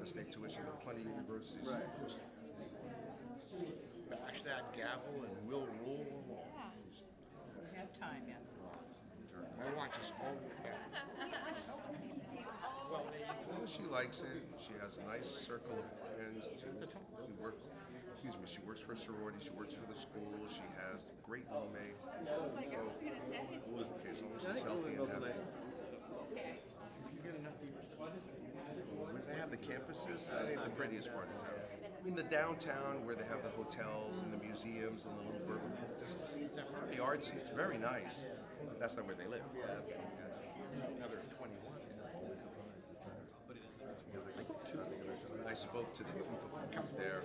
out-of-state tuition. There are plenty of universities. Bash that gavel and we'll roll along. Yeah. We have time yet. My watch is all back. Well, she likes it. She has a nice circle of friends. She works for a sorority. She works for the school. She has great roommates. I was like, I was gonna say. Okay, as long as she's healthy and happy. Okay. Where they have the campuses, that ain't the prettiest part of town. I mean, the downtown where they have the hotels and the museums and the little bourbon places, the artsy, it's very nice. That's not where they live. Now there's 21. I spoke to the people there.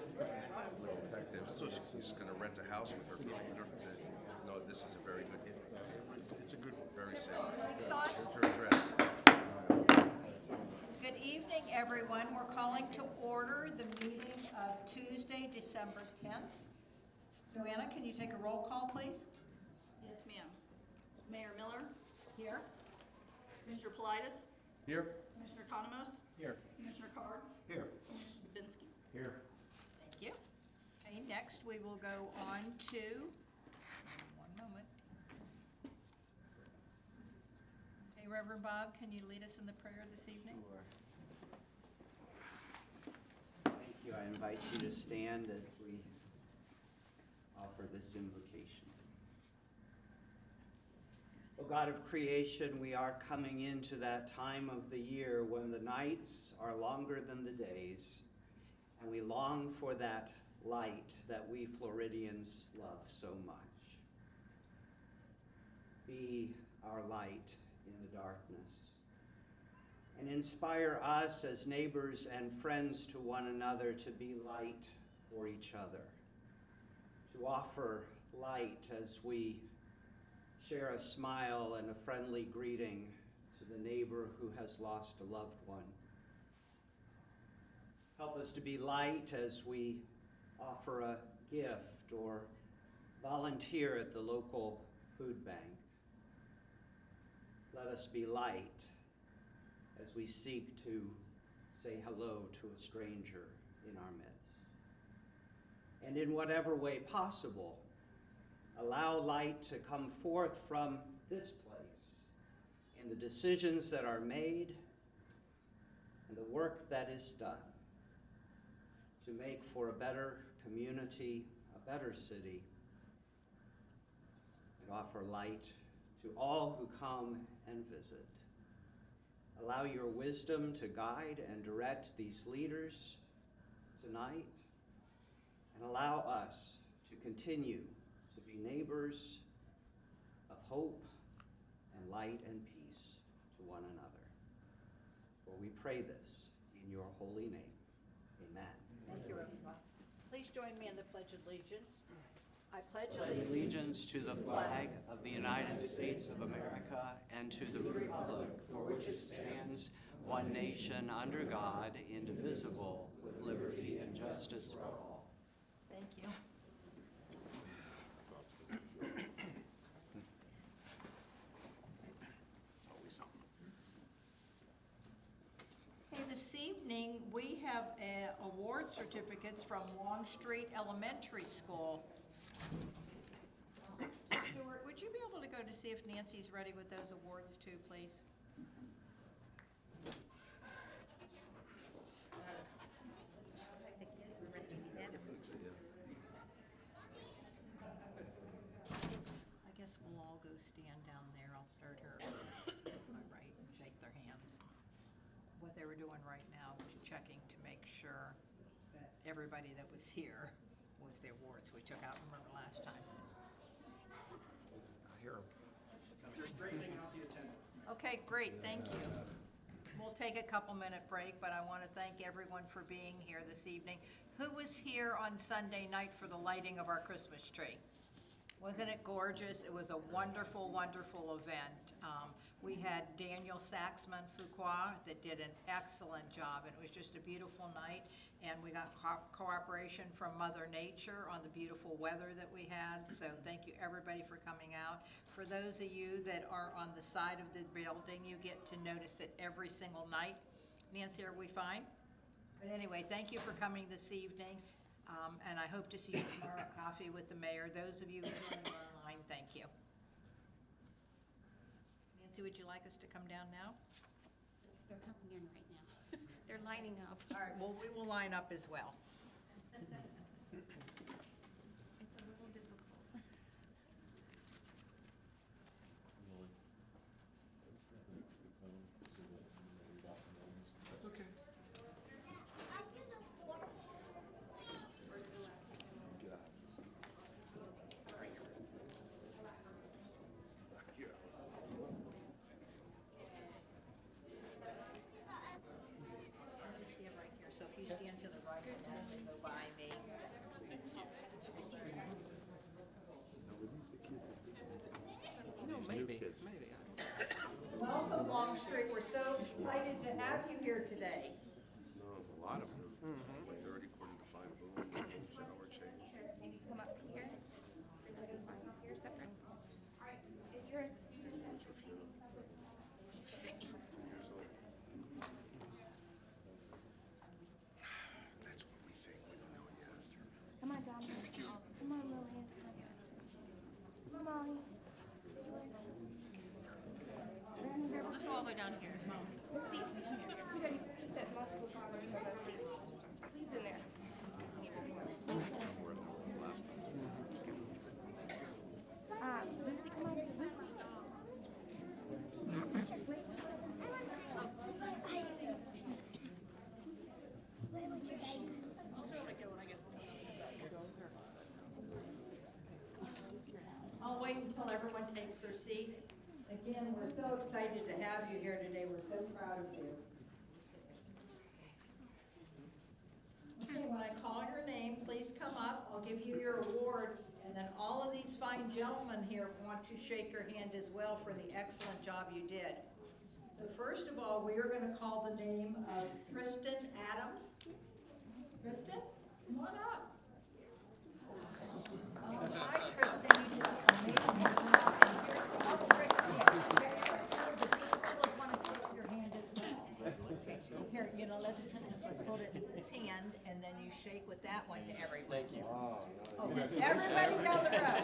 He's going to rent a house with her. No, this is a very good. It's a good one. Very safe. Here's her address. Good evening, everyone. We're calling to order the meeting of Tuesday, December 10th. Joanna, can you take a roll call, please? Yes, ma'am. Mayor Miller, Here. Commissioner Politis, Here. Commissioner Economos, Here. Commissioner Card, Here. Commissioner Dubinsky. Here. Thank you. Okay, next we will go on to, one moment. Okay, Reverend Bob, can you lead us in the prayer this evening? Thank you. I invite you to stand as we offer this invocation. O God of creation, we are coming into that time of the year when the nights are longer than the days, and we long for that light that we Floridians love so much. Be our light in the darkness, and inspire us as neighbors and friends to one another to be light for each other, to offer light as we share a smile and a friendly greeting to the neighbor who has lost a loved one. Help us to be light as we offer a gift or volunteer at the local food bank. Let us be light as we seek to say hello to a stranger in our midst. And in whatever way possible, allow light to come forth from this place in the decisions that are made and the work that is done to make for a better community, a better city, and offer light to all who come and visit. Allow your wisdom to guide and direct these leaders tonight, and allow us to continue to be neighbors of hope and light and peace to one another. For we pray this in your holy name. Amen. Thank you, Reverend Bob. Please join me in the Pledge of Allegiance. I pledge Allegiance to the flag of the United States of America and to the republic for which it stands, one nation under God, indivisible, with liberty and justice for all. Thank you. Okay, this evening we have award certificates from Long Street Elementary School. Stuart, would you be able to go to see if Nancy's ready with those awards too, please? I guess we'll all go stand down there. I'll start her to my right and shake their hands. What they were doing right now was checking to make sure that everybody that was here was the awards we took out, remember last time. I hear him. They're straightening out the attendance. Okay, great, thank you. We'll take a couple-minute break, but I want to thank everyone for being here this evening. Who was here on Sunday night for the lighting of our Christmas tree? Wasn't it gorgeous? It was a wonderful, wonderful event. We had Daniel Saxman-Fuqua that did an excellent job. It was just a beautiful night, and we got cooperation from Mother Nature on the beautiful weather that we had. So thank you, everybody, for coming out. For those of you that are on the side of the building, you get to notice it every single night. Nancy, are we fine? But anyway, thank you for coming this evening, and I hope to see you tomorrow at Coffee with the Mayor. Those of you who are online, thank you. Nancy, would you like us to come down now? They're coming in right now. They're lining up. All right, well, we will line up as well. It's a little difficult. That's okay. Just stand right here, so if you stand to the right, and then go by me. Welcome, Longstreet, we're so excited to have you here today. No, there's a lot of them. Like 30, according to Fine Boom, shower change. Can you come up here? Everybody fine up here, except for. All right, if you're a student. That's what we think. We don't know yet. Come on, Dom. Come on, Lillian. Come on. Let's go all the way down here. Please. We don't put multiple bottles on those seats. Please in there. Lucy, come on. Lucy. I'll wait until everyone takes their seat. Again, we're so excited to have you here today. We're so proud of you. Okay, when I call your name, please come up. I'll give you your award. And then all of these fine gentlemen here want to shake your hand as well for the excellent job you did. So first of all, we are going to call the name of Tristan Adams. Tristan, come on up. Oh, hi, Tristan. You did an amazing job. Oh, Tristan, the people want to shake your hand as well. Here, you know, let's just put it in this hand, and then you shake with that one to everyone. Thank you. Oh, everybody down the road.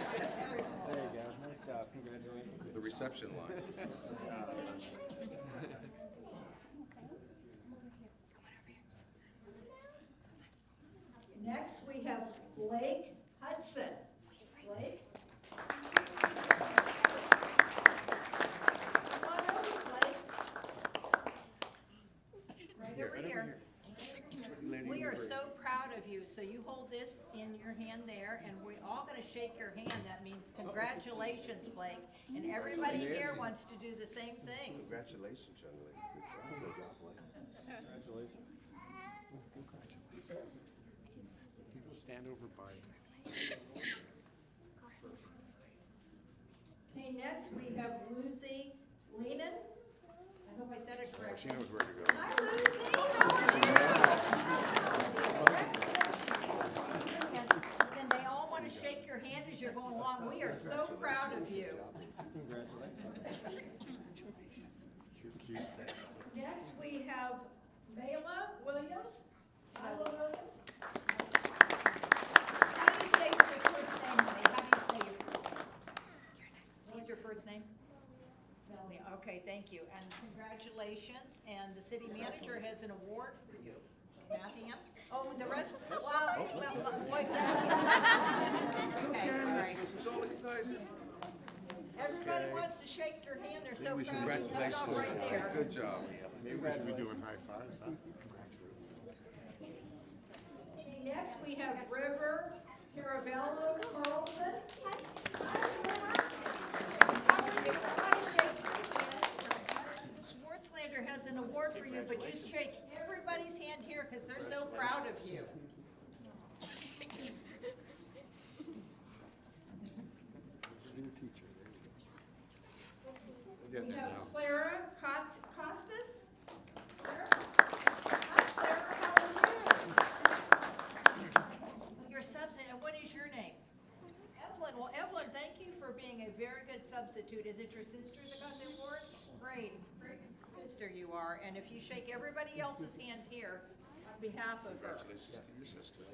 There you go. Nice job. Congratulations. The reception line. Next, we have Blake Hudson. Blake? Come on over, Blake. Right over here. We are so proud of you. So you hold this in your hand there, and we're all going to shake your hand. That means congratulations, Blake. And everybody here wants to do the same thing. Congratulations, young lady. Good job. Congratulations. Stand over by. Okay, next we have Lucy Leenan. I hope I said it She correctly. knows where to go. Hi, Lucy. How are you? And they all want to shake your hand as you're going along. We are so proud of you. Congratulations. Next, we have Mayla Williams. Mayla Williams. How do you say your first name, honey? How do you say your first name? What's your first name? Melanie. Okay, thank you. And congratulations. And the city manager has an award for you. Mapping up. Oh, the rest? Wow. Wait. Okay, all right. This is all exciting. Everybody wants to shake your hand. They're so proud. Congratulations. That's right there. Good job. Maybe we should be doing high fives, huh? Okay, next we have River Caravello Carlson. Hi, River. How are you? How do you shake? Schwartzlander has an award for you, but just shake everybody's hand here because they're so proud of you. We're We getting it have now. Clara Costas. Clara? Hi, Clara, how are you? Your substitute, and what is your name? Evelyn. Well, Evelyn, thank you for being a very good substitute. Is it your sister that got the award? Great, great sister you are. And if you shake everybody else's hand here, behalf of her. Congratulations to your sister.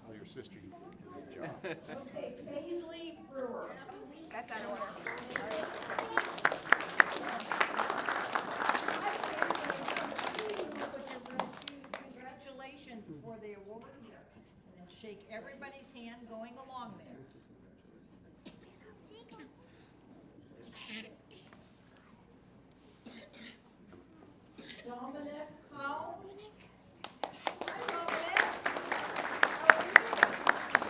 Oh, your sister, you did a good job. Okay, Paisley Brewer. That's out of order. Congratulations for the award here. And then shake everybody's hand going along there. Dominic Howe. Hi, Dominic.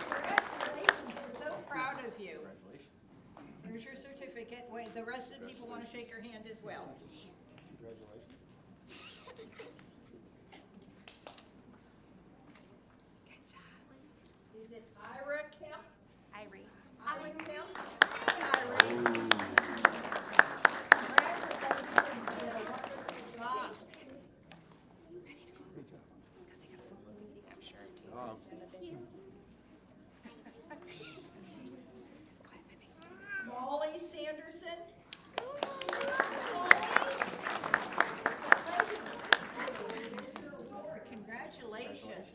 Congratulations, we're so proud of you. Here's your certificate. Wait, the rest of the people want to shake your hand as well. Congratulations. Is it Ira Kemp? Irie. Ira Kemp? Hi, Ira. Congratulations, you did a wonderful job. Because they got a full meeting, I'm sure. Too. Oh. Molly Sanderson? Congratulations.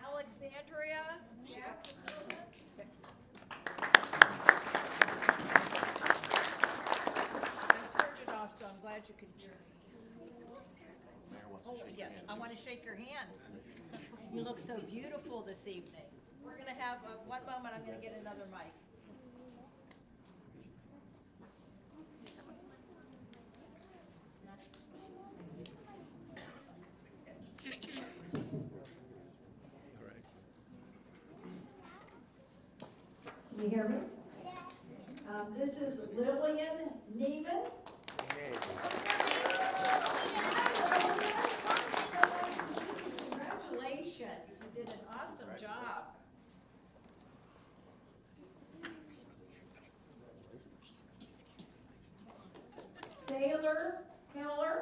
Alexandria Jackson. I turned it off, so I'm glad you could hear me. Oh, yes, I want to shake your hand. You look so beautiful this evening. We're going to have, one moment, I'm going to get another mic. Can you hear me? This is Lillian Neiman. Congratulations, you did an awesome job. Sailor Keller.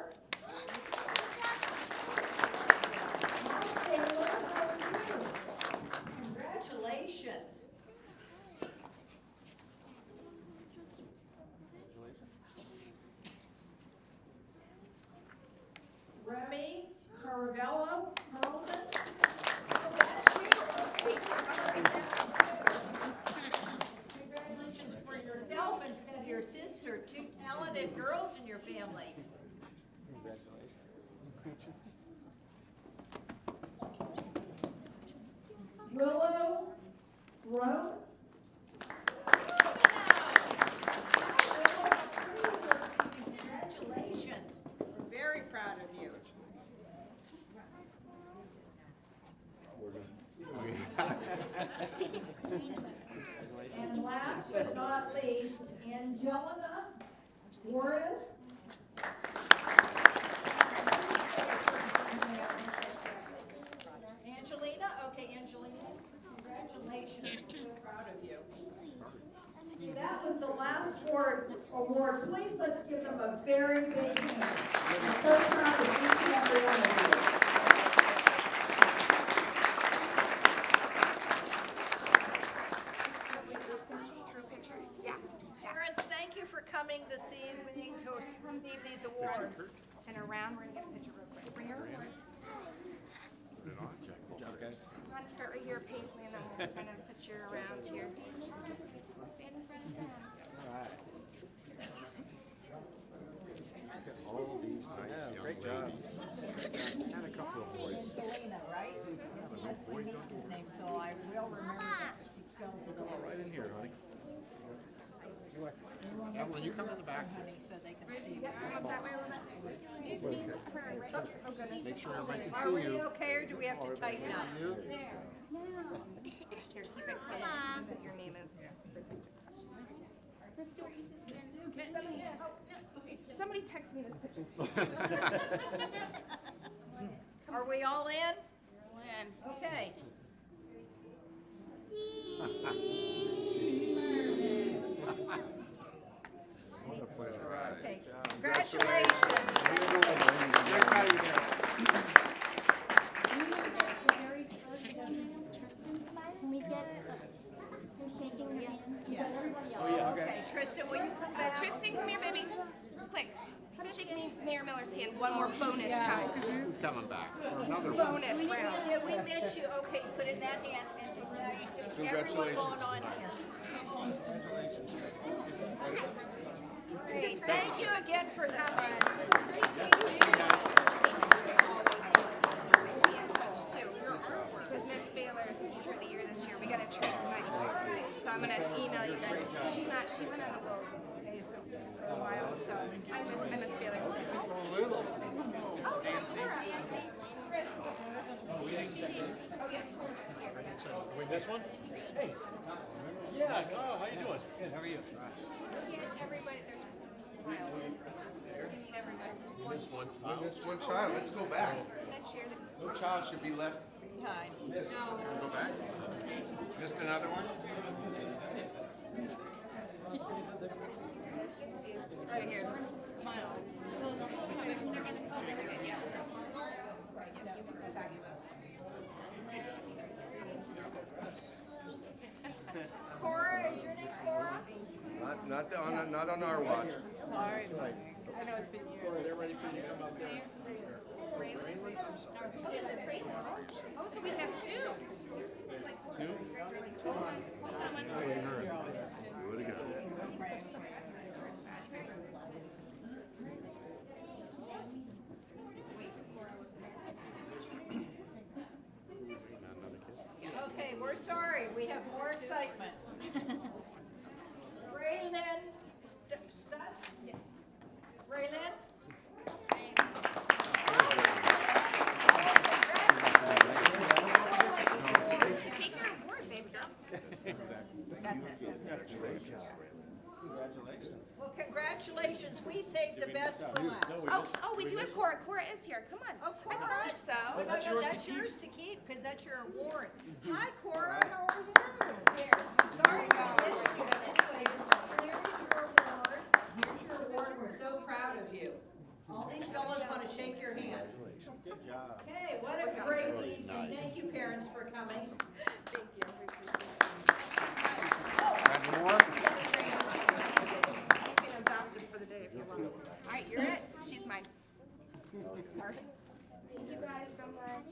Hi, Sailor, how are you? Congratulations. Remy Caravella Carlson. Oh, that's you. Congratulations for yourself instead of your sister. Two talented girls in your family. Willow Roan. Congratulations. We're very proud of you. And last but not least, Angelina Juarez. Angelina? Okay, Angelina, congratulations. I'm so proud of you. That was the last award. Please let's give them a very big hand. I'm so proud of each and every one of you. Yeah. Parents, thank you for coming this evening to receive these awards. And around, we're going to get a picture real quick. Bring her over. Put it on, Jack. Good job, guys. You want to start right here, Paisley, and then we'll kind of put you around here. All right. All these nice young Great job. ladies. And a couple of boys. Selena, right? That's my niece's name, so I will remember that she spells it all right. Right in here, honey. Evelyn, you come in the back. Honey, so they can see. Come up that way a little bit. Oh, goodness. Make sure everybody Are can see we you. okay, or do we have to tighten up? You. Here, keep it clean. That your name is. Somebody text me this picture. Are we all in? When? Okay. What a pleasure. Okay. Congratulations. Very proud of you guys. Can we get Tristan, will you come back? Tristan, come here, baby. Quick. Shake me Mayor Miller's hand one more bonus time. Who's coming back for another one? Bonus round. Yeah, we miss you. Okay, put it in that hand and everyone going on here. Great. Thank you again for coming. Be in touch too. Because Miss Baylor's Teacher of the Year this year, we got a treat nice. So I'm gonna email you guys. She went on a little days for a while, so I miss Baylor too. A little. Oh, yeah, Cora. Oh, yeah. This one? Hey. Yeah, oh, how you doing? Good, how are you? Everybody, there's a while. We need everybody. This one. This one child. Let's go back. Next year, No child should be left. Miss, wanna go back? Missed another one? right here. Smile. Cora, is your name Cora? Not on our watch. Sorry. I know it's been years. Sorry, they're ready for you to come up there. Oh, so we have two. Okay, we're sorry. We have more excitement. Raylyn Stutz? Raylyn? Take your award, baby girl. That's it. Congratulations. Well, congratulations. We saved the best for last. Oh, we do have Cora. Cora is here. Come on. Oh, Cora. I thought so. No, that's no, yours to that's keep. yours to keep, because that's your award. Hi, Cora, how are you? Here, sorry about this. Anyway, here's your award. Here's your award, and we're so proud of you. All these fellows want to shake your hand. Good job. Okay, what a great evening. Thank you, parents, for coming. Thank you. Got more? You can adopt him for the day if you want. All right, you're it. She's mine. All right. Thank you guys so much.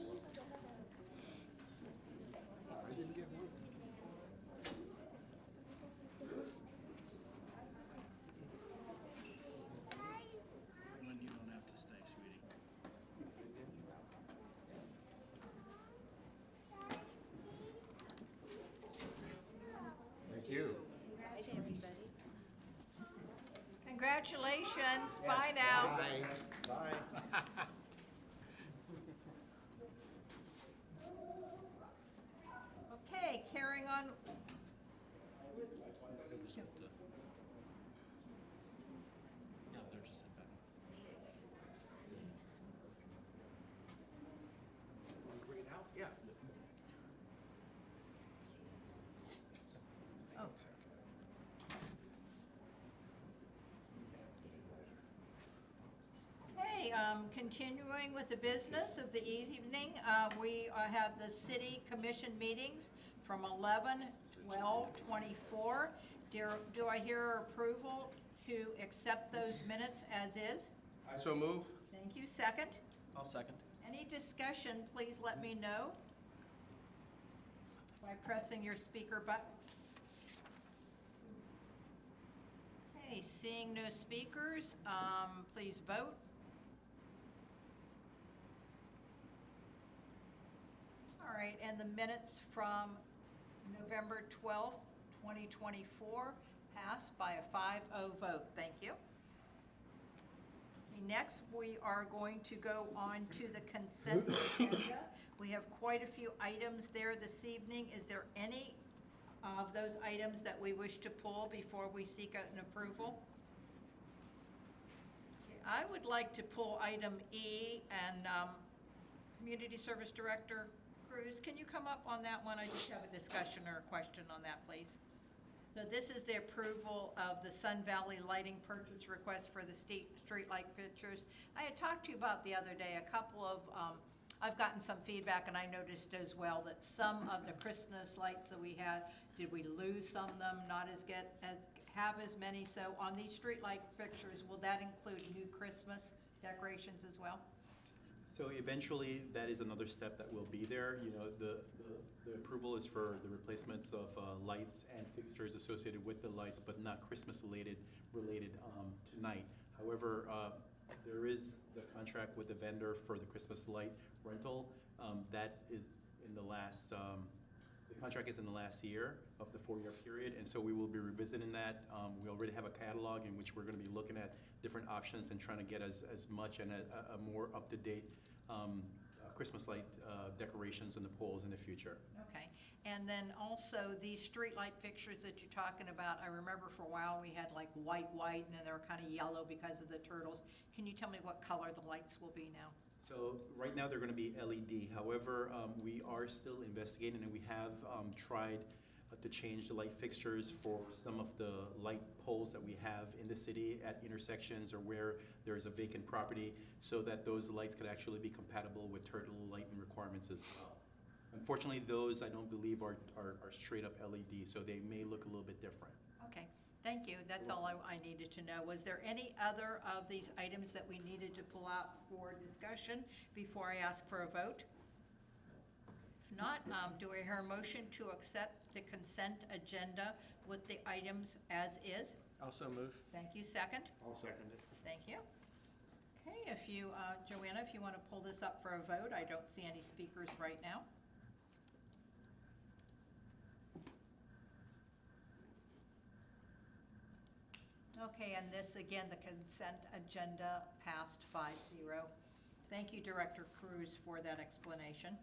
I didn't get one. When you don't have to stay, sweetie. Thank you. Congratulations. Bye now. Bye. Okay, carrying on. Bring it out? Yeah. Oh. Okay, continuing with the business of the evening, we have the city commission meetings from 11/12/24. Do I hear approval to accept those minutes as is? I so move. Thank you. Second? I'll second. Any discussion, please let me know by pressing your speaker button. Okay, seeing no speakers, please vote. All right, and the minutes from November 12th, 2024 passed by a 5-0 vote. Thank you. Next, we are going to go on to the consent agenda. We have quite a few items there this evening. Is there any of those items that we wish to pull before we seek an approval? I would like to pull item E, and Community Service Director Cruz, can you come up on that one? I just have a discussion or a question on that, please. So this is the approval of the Sun Valley lighting purchase request for the street light fixtures. I had talked to you about the other day, a couple of I've gotten some feedback, and I noticed as well that some of the Christmas lights that we had, did we lose some of them, not have as many? So on these street light fixtures, will that include new Christmas decorations as well? So eventually, that is another step that will be there. You know, the approval is for the replacement of lights and fixtures associated with the lights, but not Christmas related tonight. However, there is the contract with the vendor for the Christmas light rental. That is in the last, the contract is in the last year of the 4-year period, and so we will be revisiting that. We already have a catalog in which we're going to be looking at different options and trying to get as much and a more up-to-date Christmas light decorations in the poles in the future. Okay, and then also these street light fixtures that you're talking about, I remember for a while we had like white, and then they were kind of yellow because of the turtles. Can you tell me what color the lights will be now? So right now they're going to be LED. However, we are still investigating, and we have tried to change the light fixtures for some of the light poles that we have in the city at intersections or where there's a vacant property, so that those lights could actually be compatible with turtle lighting requirements as well. Unfortunately, those I don't believe are straight up LED, so they may look a little bit different. Okay, thank you. That's all I needed to know. Was there any other of these items that we needed to pull out for discussion before I ask for a vote? If not, do I hear a motion to accept the consent agenda with the items as is? Also move. Thank you. Second? I'll second it. Thank you. Okay, if you, Joanna, if you want to pull this up for a vote, I don't see any speakers right now. Okay, and this, again, the consent agenda passed 5-0. Thank you, Director Cruz, for that explanation.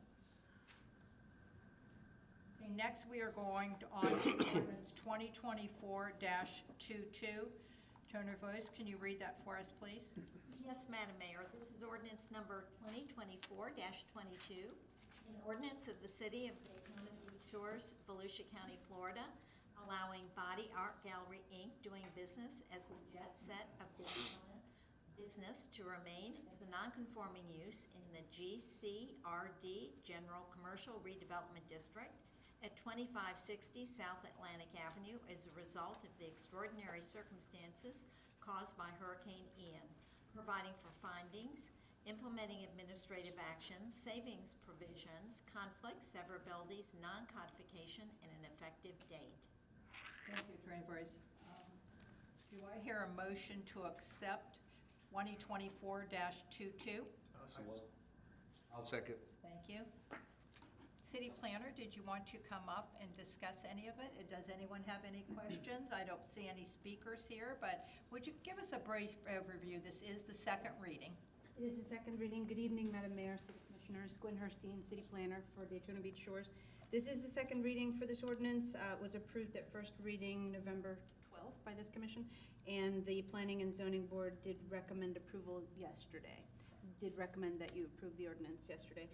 Okay, next we are going on to ordinance 2024-22. Turner Voice, can you read that for us, please? Yes, Madam Mayor, this is ordinance number 2024-22, an ordinance of the City of Daytona Beach Shores, Volusia County, Florida, allowing Body Art Gallery, Inc., doing business as the Jet Set of Daytona business to remain as a non-conforming use in the GCRD General Commercial Redevelopment District at 2560 South Atlantic Avenue as a result of the extraordinary circumstances caused by Hurricane Ian, providing for findings, implementing administrative actions, savings provisions, conflicts, severabilities, non-codification, and an effective date. Thank you, Attorney Voice. Do I hear a motion to accept 2024-22? I'll second. Thank you. City Planner, did you want to come up and discuss any of it? Does anyone have any questions? I don't see any speakers here, but would you give us a brief overview? This is the second reading. It is the second reading. Good evening, Madam Mayor, City Commissioners. Gwen Herstein, City Planner for Daytona Beach Shores. This is the second reading for this ordinance. It was approved at first reading November 12th by this commission, and the Planning and Zoning Board did recommend approval yesterday. Did recommend that you approve the ordinance yesterday.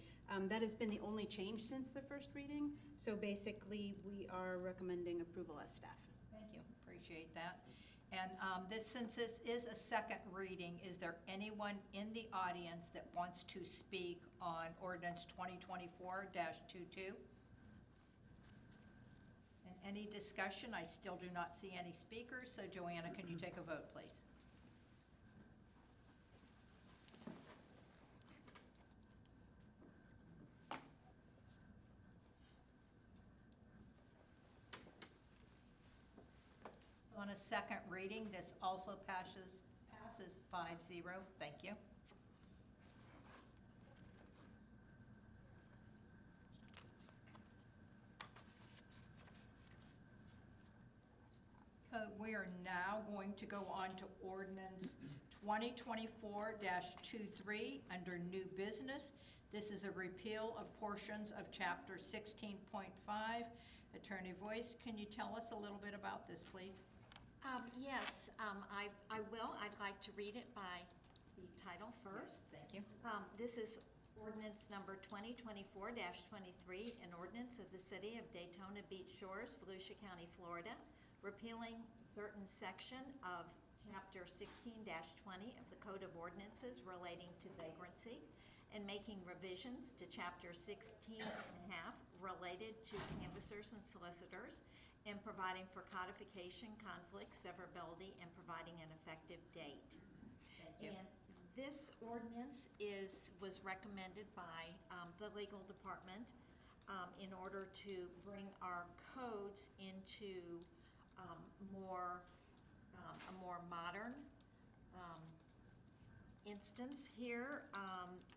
That has been the only change since the first reading. So basically, we are recommending approval as staff. Thank you, appreciate that. And since this is a second reading, is there anyone in the audience that wants to speak on ordinance 2024-22? And any discussion? I still do not see any speakers, so Joanna, can you take a vote, please? On a second reading, this also passes 5-0. Thank you. We are now going to go on to ordinance 2024-23 under new business. This is a repeal of portions of chapter 16.5. Attorney Voice, can you tell us a little bit about this, please? Yes, I will. I'd like to read it by the title first. Thank you. This is ordinance number 2024-23, an ordinance of the City of Daytona Beach Shores, Volusia County, Florida, repealing certain section of chapter 16-20 of the Code of Ordinances relating to vagrancy and making revisions to Chapter 16 and a half related to canvassers and solicitors, and providing for codification, conflict, severability, and providing an effective date. you. And this ordinance was recommended by the legal department in order to bring our codes into a more modern instance here,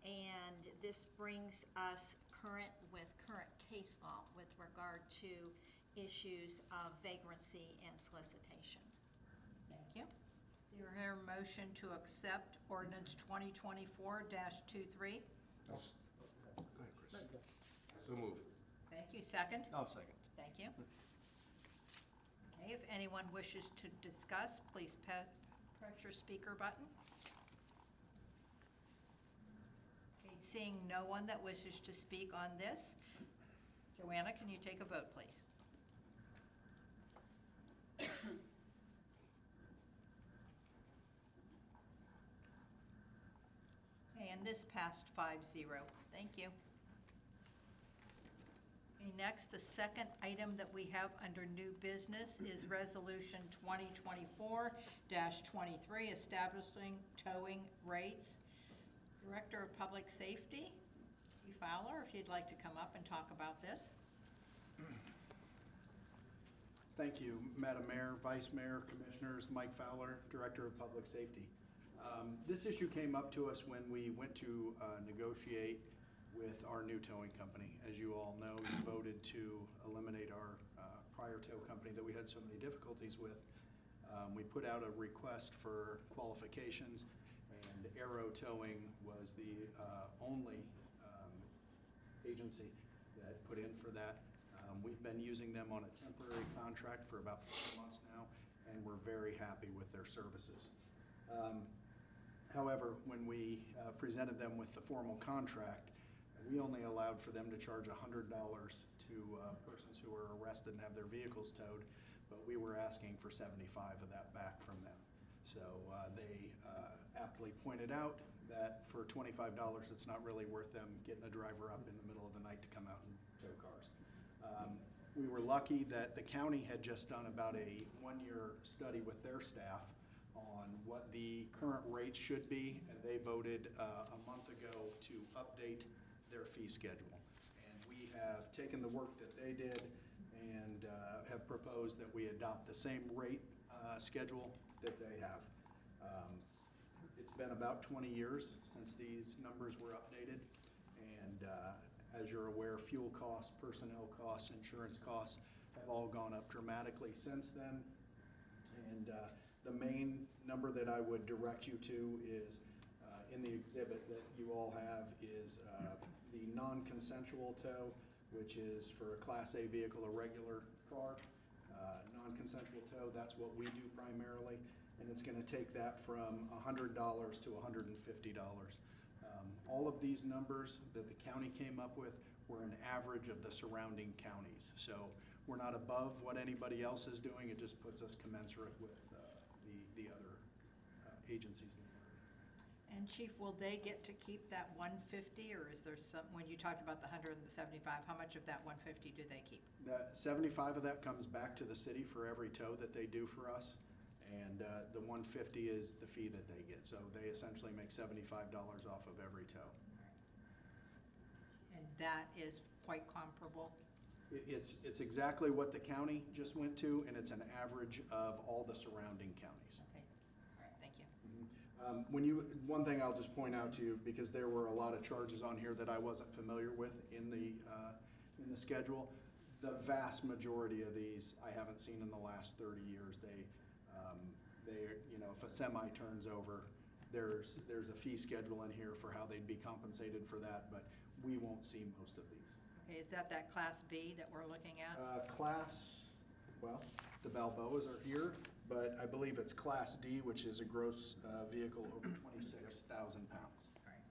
and this brings us current with current case law with regard to issues of vagrancy and solicitation. Thank you. Do you hear a motion to accept ordinance 2024-23? Go ahead, Chris. So move. Thank you. Second? I'll second. Thank you. Okay, if anyone wishes to discuss, please press your speaker button. Okay, seeing no one that wishes to speak on this, Joanna, can you take a vote, please? Okay, and this passed 5-0. Thank you. Okay, next, the second item that we have under new business is Resolution 2024-23, establishing towing rates. Director of Public Safety, Chief Fowler, if you'd like to come up and talk about this. Thank you, Madam Mayor, Vice Mayor, Commissioners, Mike Fowler, Director of Public Safety. This issue came up to us when we went to negotiate with our new towing company. As you all know, you voted to eliminate our prior tow company that we had so many difficulties with. We put out a request for qualifications, and Arrow Towing was the only agency that put in for that. We've been using them on a temporary contract for about 4 months now, and we're very happy with their services. However, when we presented them with the formal contract, we only allowed for them to charge $100 to persons who are arrested and have their vehicles towed, but we were asking for 75 of that back from them. So they aptly pointed out that for $25, it's not really worth them getting a driver up in the middle of the night to come out and tow cars. We were lucky that the county had just done about a 1-year study with their staff on what the current rates should be, and they voted a month ago to update their fee schedule. And we have taken the work that they did and have proposed that we adopt the same rate schedule that they have. It's been about 20 years since these numbers were updated, and as you're aware, fuel costs, personnel costs, insurance costs have all gone up dramatically since then. And the main number that I would direct you to is in the exhibit that you all have is the non-consensual tow, which is for a Class A vehicle, a regular car. Non-consensual tow, that's what we do primarily, and it's going to take that from $100 to $150. All of these numbers that the county came up with were an average of the surrounding counties. So we're not above what anybody else is doing. It just puts us commensurate with the other agencies in the area. And Chief, will they get to keep that 150, or is there some, when you talked about the 100 and the 75, how much of that 150 do they keep? The 75 of that comes back to the city for every tow that they do for us, and the 150 is the fee that they get. So they essentially make $75 off of every tow. And that is quite comparable? It's exactly what the county just went to, and it's an average of all the surrounding counties. Okay, all right, thank you. One thing I'll just point out to you, because there were a lot of charges on here that I wasn't familiar with in the schedule. The vast majority of these I haven't seen in the last 30 years. They if a semi turns over, there's a fee schedule in here for how they'd be compensated for that, but we won't see most of these. Okay, is that Class B that we're looking at? Well, the Balboas are here, but I believe it's Class D, which is a gross vehicle over 26,000 pounds. All right.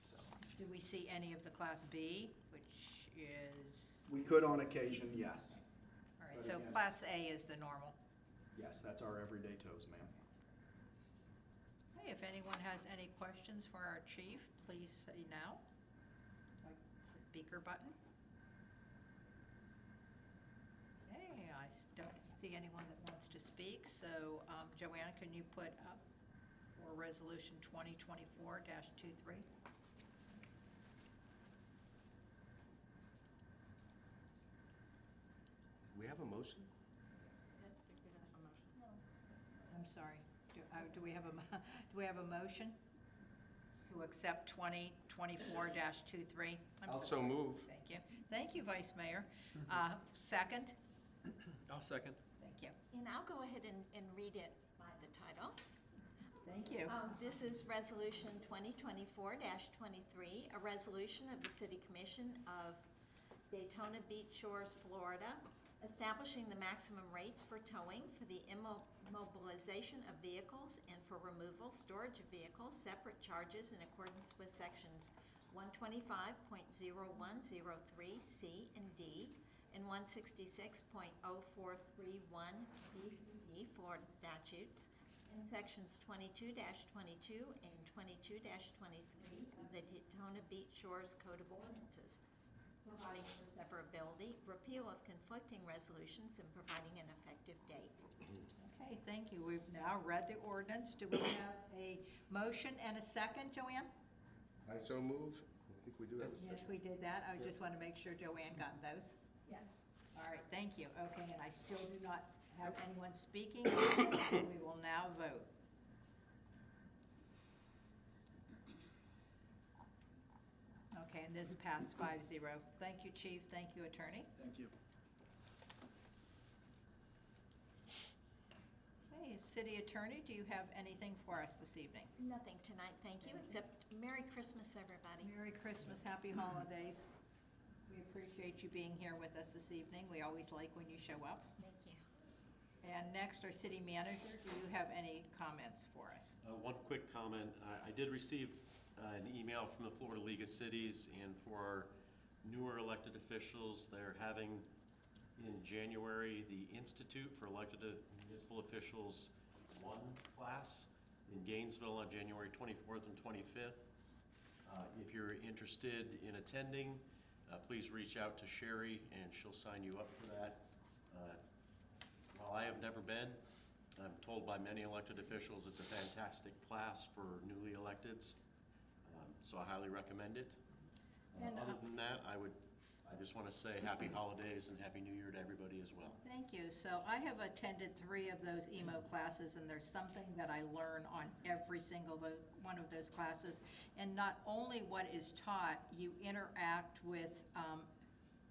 So Do we see any of the Class B, which is? we could on occasion, yes. All right, But so again- Class A is the normal. Yes, that's our everyday tows, ma'am. Okay, if anyone has any questions for our chief, please say now. Like the speaker button. Okay, I don't see anyone that wants to speak, so Joanna, can you put up for Resolution 2024-23? We have a motion? I'm sorry. Do we have a motion to accept 2024-23? Also move. Thank you. Thank you, Vice Mayor. Second? I'll second. Thank you. And I'll go ahead and read it by the title. Thank you. This is Resolution 2024-23, a resolution of the City Commission of Daytona Beach Shores, Florida, establishing the maximum rates for towing for the immobilization of vehicles and for removal, storage of vehicles, separate charges in accordance with sections 125.0103C and D and 166.0431B Florida statutes, and sections 22-22 and 22-23 of the Daytona Beach Shores Code of Ordinances, providing for severability, repeal of conflicting resolutions, and providing an effective date. Okay, thank you. We've now read the ordinance. Do we have a motion and a second, Joanne? I so move. I think we do have a Yes, second. we did that. I just want to make sure Joanne got those. Yes. All right, thank you. Okay, and I still do not have anyone speaking. We will now vote. Okay, and this passed 5-0. Thank you, Chief. Thank you, Attorney. Thank you. Okay, City Attorney, do you have anything for us this evening? Nothing tonight, thank you, except Merry Christmas, everybody. Merry Christmas, Happy Holidays. We appreciate you being here with us this evening. We always like when you show up. Thank you. And next, our City Manager, do you have any comments for us? One quick comment. I did receive an email from the Florida League of Cities, and for our newer elected officials, they're having in January the Institute for Elected Municipal Officials 1 class in Gainesville on January 24th and 25th. If you're interested in attending, please reach out to Sherry and she'll sign you up for that. While I have never been, I'm told by many elected officials it's a fantastic class for newly electeds. So I highly recommend it. And, Other than that, I just want to say happy holidays and happy New Year to everybody as well. Thank you. So I have attended 3 of those emo classes, and there's something that I learn on every single one of those classes. And not only what is taught, you interact with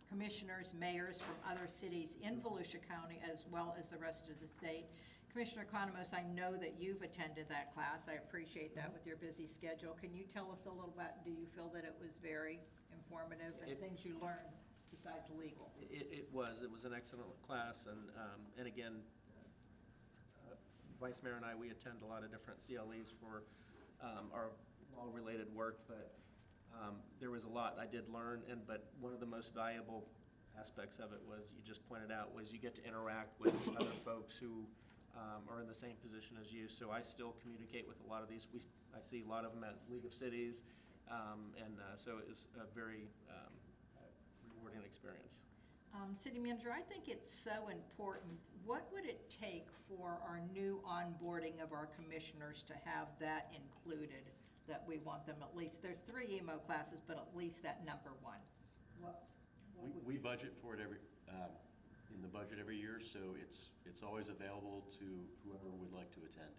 commissioners, mayors from other cities in Volusia County, as well as the rest of the state. Commissioner Economos, I know that you've attended that class. I appreciate that with your busy schedule. Can you tell us a little bit, do you feel that it was very informative and things you learned besides legal? It was an excellent class, and again, Vice Mayor and I, we attend a lot of different CLEs for our law-related work, but there was a lot I did learn, but one of the most valuable aspects of it was, you just pointed out, was you get to interact with other folks who are in the same position as you. So I still communicate with a lot of these. I see a lot of them at League of Cities, so it was a very rewarding experience. City Manager, I think it's so important. What would it take for our new onboarding of our commissioners to have that included, that we want them at least, there's 3 emo classes, but at least that number 1? We budget for it in the budget every year, so it's always available to whoever would like to attend.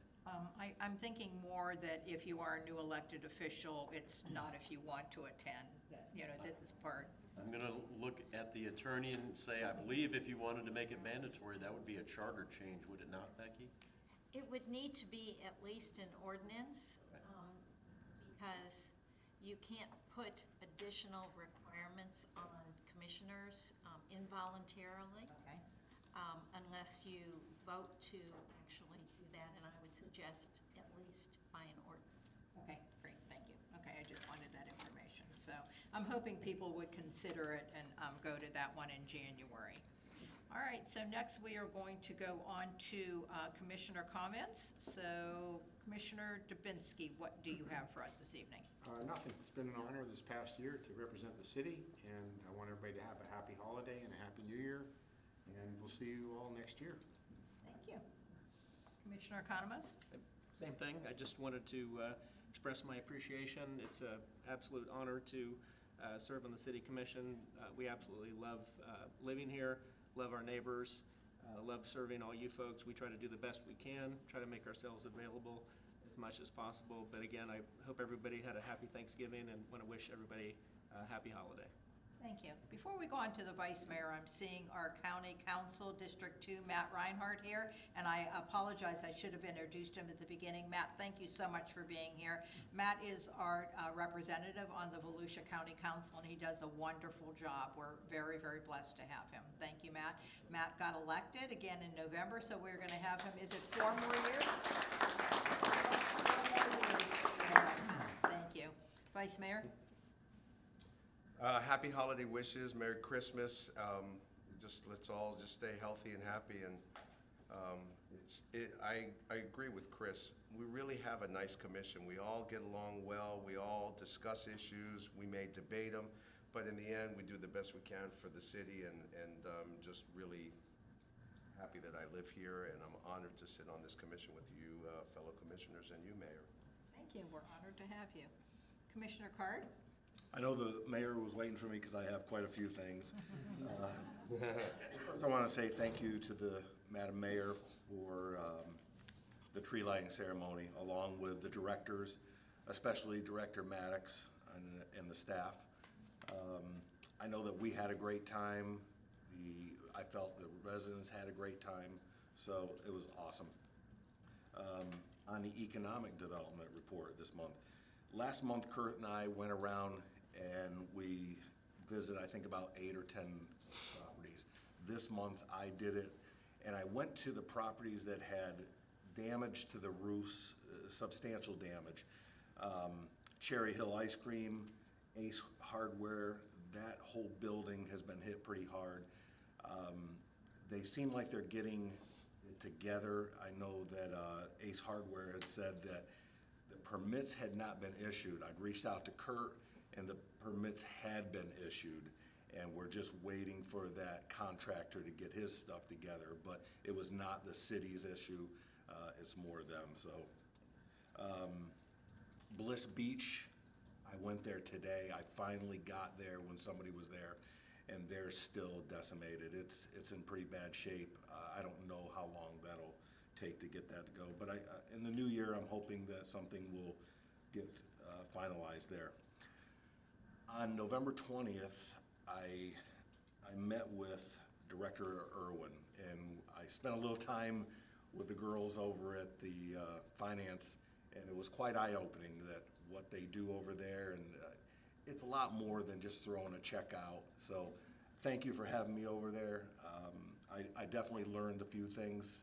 I'm thinking more that if you are a new elected official, it's not if you want to attend, that, this is part. I'm going to look at the attorney and say, I believe if you wanted to make it mandatory, that would be a charter change, would it not, Becky? It would need to be at least an ordinance, because you can't put additional requirements on commissioners involuntarily. Okay. Unless you vote to actually do that, and I would suggest at least by an ordinance. Okay, great, thank you. Okay, I just wanted that information. So I'm hoping people would consider it and go to that one in January. All right, so next we are going to go on to commissioner comments. So Commissioner Dubinsky, what do you have for us this evening? Nothing. It's been an honor this past year to represent the city, and I want everybody to have a happy holiday and a happy new year, and we'll see you all next year. Thank you. Commissioner Economos? Same thing. I just wanted to express my appreciation. It's an absolute honor to serve on the city commission. We absolutely love living here, love our neighbors, love serving all you folks. We try to do the best we can, try to make ourselves available as much as possible. But again, I hope everybody had a happy Thanksgiving and want to wish everybody a happy holiday. Thank you. Before we go on to the Vice Mayor, I'm seeing our County Council, District 2, Matt Reinhardt here, and I apologize, I should have introduced him at the beginning. Matt, thank you so much for being here. Matt is our representative on the Volusia County Council, and he does a wonderful job. We're very, very blessed to have him. Thank you, Matt. Matt got elected again in November, so we're going to have him, is it 4 more years? Thank you. Vice Mayor? Happy holiday wishes, Merry Christmas. Let's all just stay healthy and happy. And I agree with Chris. We really have a nice commission. We all get along well. We all discuss issues. We may debate them, but in the end, we do the best we can for the city. And just really happy that I live here, and I'm honored to sit on this commission with you, fellow commissioners, and you, Mayor. Thank you. We're honored to have you. Commissioner Card? I know the mayor was waiting for me because I have quite a few things. First, I want to say thank you to the Madam Mayor for the tree lighting ceremony, along with the directors, especially Director Maddox and the staff. I know that we had a great time. I felt the residents had a great time, so it was awesome. On the economic development report this month, last month Kurt and I went around and we visited, I think, about 8 or 10 properties. This month I did it, and I went to the properties that had damage to the roofs, substantial damage. Cherry Hill Ice Cream, Ace Hardware, that whole building has been hit pretty hard. They seem like they're getting it together. I know that Ace Hardware had said that the permits had not been issued. I'd reached out to Kurt, and the permits had been issued, and we're just waiting for that contractor to get his stuff together. But it was not the city's issue, it's more them. So Bliss Beach, I went there today. I finally got there when somebody was there, and they're still decimated. It's in pretty bad shape. I don't know how long that'll take to get that to go, but in the new year, I'm hoping that something will get finalized there. On November 20th, I met with Director Irwin, and I spent a little time with the girls over at the finance, and it was quite eye-opening that what they do over there, and it's a lot more than just throwing a check out. So thank you for having me over there. I definitely learned a few things,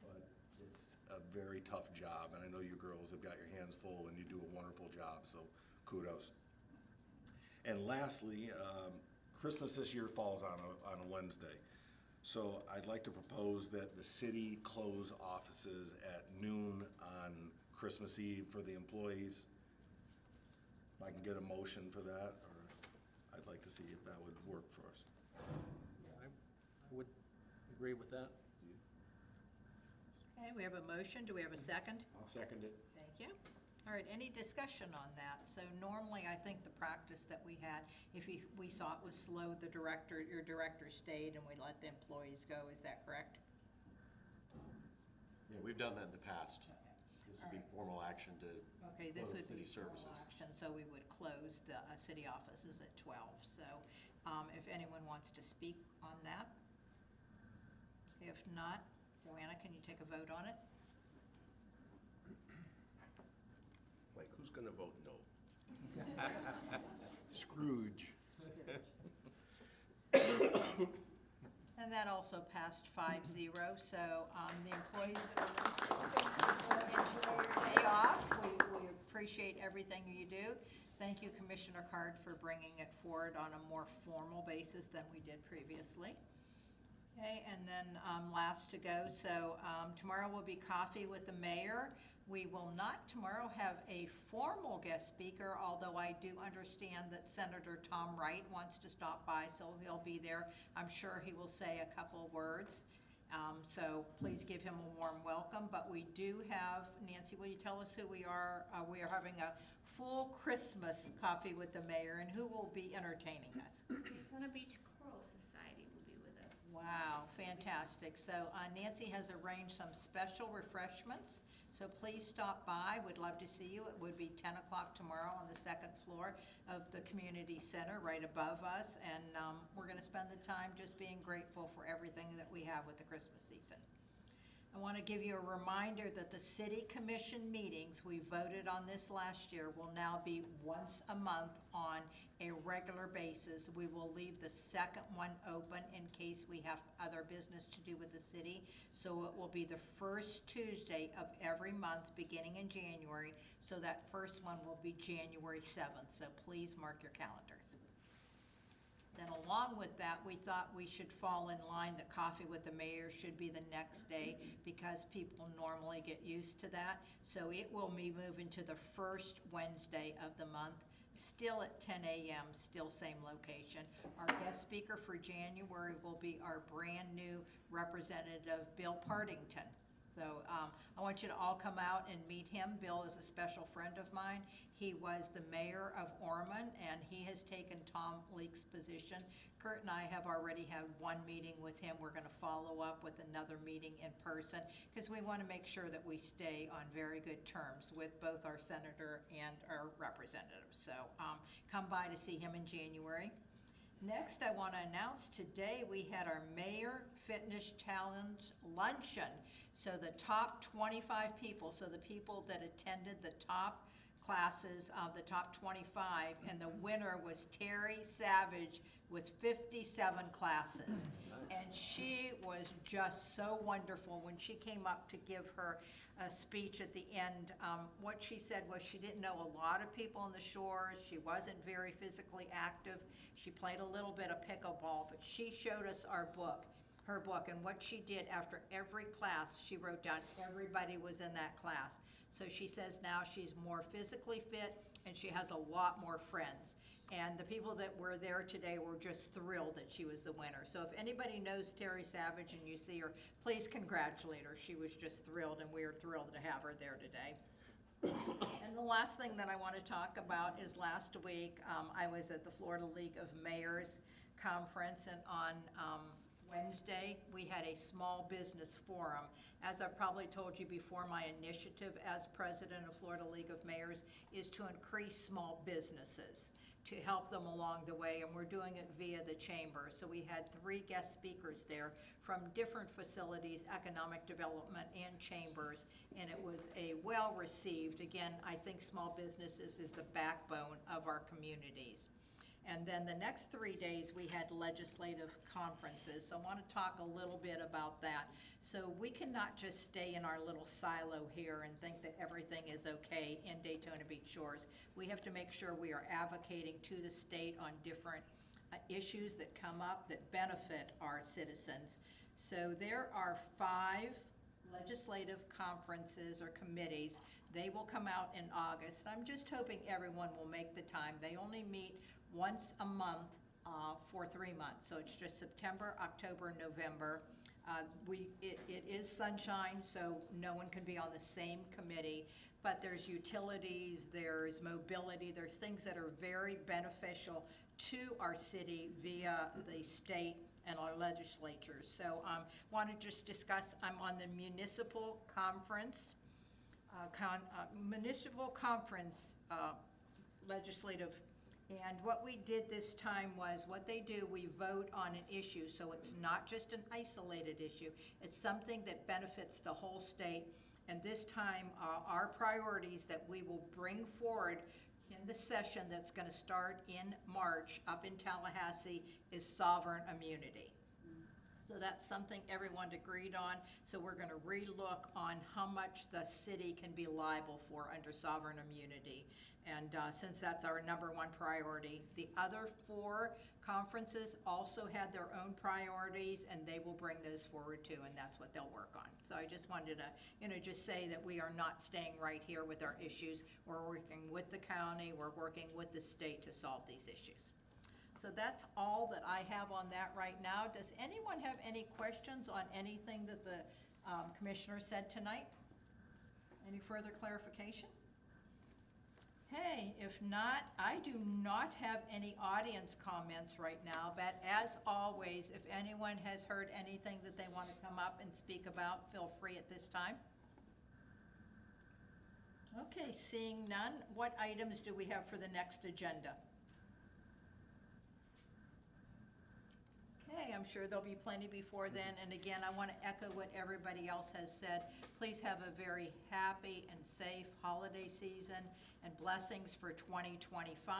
but it's a very tough job, and I know you girls have got your hands full, and you do a wonderful job, so kudos. And lastly, Christmas this year falls on a Wednesday. So I'd like to propose that the city close offices at noon on Christmas Eve for the employees. If I can get a motion for that, or I'd like to see if that would work for us. I would agree with that. Okay, we have a motion. Do we have a second? I'll second it. Thank you. All right, any discussion on that? So normally, I think the practice that we had, if we saw it was slow, your director stayed and we let the employees go. Is that correct? Yeah, we've done that in the past. This would be formal action to Okay, this close would be city formal services. action, so we would close the city offices at 12. So if anyone wants to speak on that. If not, Joanna, can you take a vote on it? Like, who's gonna vote no? Scrooge. And that also passed 5-0, so the employees enjoy your day off. We appreciate everything you do. Thank you, Commissioner Card, for bringing it forward on a more formal basis than we did previously. Okay, and then last to go, so tomorrow will be coffee with the mayor. We will not tomorrow have a formal guest speaker, although I do understand that Senator Tom Wright wants to stop by, so he'll be there. I'm sure he will say a couple words. So please give him a warm welcome. But we do have, Nancy, will you tell us who we are? We are having a full Christmas coffee with the mayor, and who will be entertaining us? Daytona Beach Choral Society will be with us. Wow, fantastic. So Nancy has arranged some special refreshments, so please stop by. We'd love to see you. It would be 10 o'clock tomorrow on the second floor of the community center right above us, and we're going to spend the time just being grateful for everything that we have with the Christmas season. I want to give you a reminder that the city commission meetings, we voted on this last year, will now be once a month on a regular basis. We will leave the second one open in case we have other business to do with the city. So it will be the first Tuesday of every month beginning in January. So that first one will be January 7th. So please mark your calendars. Then along with that, we thought we should fall in line that coffee with the mayor should be the next day because people normally get used to that. So it will be moving to the first Wednesday of the month, still at 10 a.m., still same location. Our guest speaker for January will be our brand new representative, Bill Partington. So I want you to all come out and meet him. Bill is a special friend of mine. He was the mayor of Ormond, and he has taken Tom Leake's position. Kurt and I have already had one meeting with him. We're going to follow up with another meeting in person because we want to make sure that we stay on very good terms with both our senator and our representatives. So come by to see him in January. Next, I want to announce today we had our Mayor Fitness Challenge Luncheon. So the top 25 people, so the people that attended the top classes of the top 25, and the winner was Terry Savage with 57 classes. And she was just so wonderful when she came up to give her speech at the end. What she said was she didn't know a lot of people on the shores. She wasn't very physically active. She played a little bit of pickleball, but she showed us her book, and what she did after every class, she wrote down everybody was in that class. So she says now she's more physically fit and she has a lot more friends. And the people that were there today were just thrilled that she was the winner. So if anybody knows Terry Savage and you see her, please congratulate her. She was just thrilled, and we are thrilled to have her there today. And the last thing that I want to talk about is last week, I was at the Florida League of Mayors conference, and on Wednesday, we had a small business forum. As I've probably told you before, my initiative as president of Florida League of Mayors is to increase small businesses, to help them along the way, and we're doing it via the chamber. So we had 3 guest speakers there from different facilities, economic development and chambers, and it was a well-received. Again, I think small businesses is the backbone of our communities. And then the next 3 days, we had legislative conferences. So I want to talk a little bit about that. So we cannot just stay in our little silo here and think that everything is okay in Daytona Beach Shores. We have to make sure we are advocating to the state on different issues that come up that benefit our citizens. So there are 5 legislative conferences or committees. They will come out in August. I'm just hoping everyone will make the time. They only meet once a month for 3 months. So it's just September, October, November. It is sunshine, so no one can be on the same committee, but there's utilities, there's mobility, there's things that are very beneficial to our city via the state and our legislatures. So want to just discuss, I'm on the municipal conference, legislative. And what we did this time was, what they do, we vote on an issue, so it's not just an isolated issue. It's something that benefits the whole state. And this time, our priorities that we will bring forward in the session that's going to start in March up in Tallahassee is sovereign immunity. So that's something everyone agreed on, so we're gonna relook on how much the city can be liable for under sovereign immunity. And since that's our #1 priority, the other 4 conferences also had their own priorities, and they will bring those forward too, and that's what they'll work on. So I just wanted to, just say that we are not staying right here with our issues. We're working with the county, we're working with the state to solve these issues. So that's all that I have on that right now. Does anyone have any questions on anything that the commissioner said tonight? Any further clarification? Hey, if not, I do not have any audience comments right now, but as always, if anyone has heard anything that they want to come up and speak about, feel free at this time. Okay, seeing none, what items do we have for the next agenda? Okay, I'm sure there'll be plenty before then, and again, I want to echo what everybody else has said. Please have a very happy and safe holiday season, and blessings for 2025.